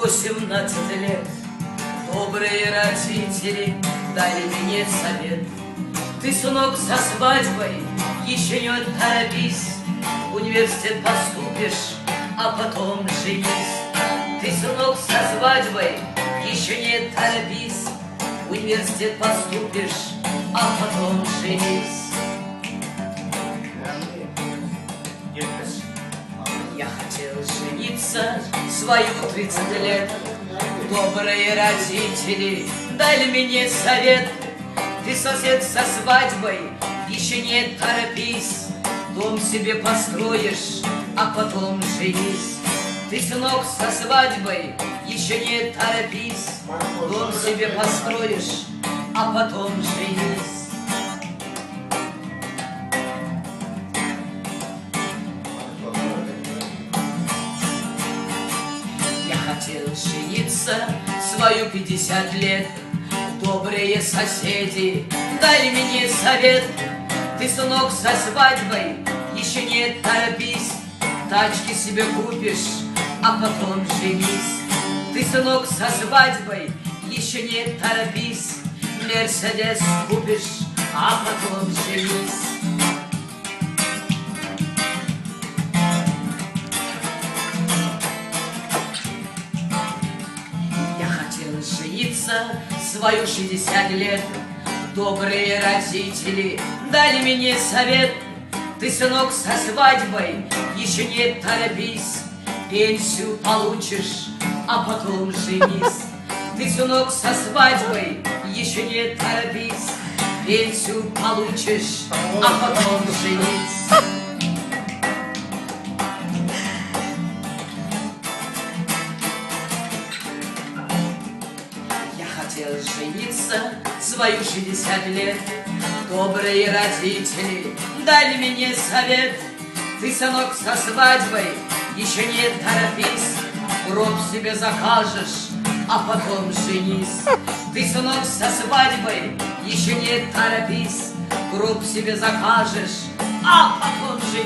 18 лет. Добрые родители дали мне совет: ты, сынок, со свадьбой еще не торопись, в университет поступишь, а потом женись. Ты, сынок, со свадьбой еще не торопись, в университет поступишь, а потом женись. Я хотел жениться в свою 30 лет. Добрые родители дали мне совет: ты, сосед, со свадьбой еще не торопись, дом себе построишь, а потом женись. Ты, сынок, со свадьбой еще не торопись, дом себе построишь, а потом женись. Хотел жениться в свою 50 лет. Добрые соседи дали мне совет: ты, сынок, со свадьбой еще не торопись, тачки себе купишь, а потом женись. Ты, сынок, со свадьбой еще не торопись, Мерседес купишь, а потом женись. Жениться в свою 60 лет. Добрые родители дали мне совет: ты, сынок, со свадьбой еще не торопись, пенсию получишь, а потом женись. Ты, сынок, со свадьбой еще не торопись, пенсию получишь, а потом женись. Хотел жениться в свою 60 лет. Добрые родители дали мне совет: ты, сынок, со свадьбой еще не торопись, гроб себе закажешь, а потом женись. Ты, сынок, со свадьбой еще не торопись, гроб себе закажешь, а потом женись.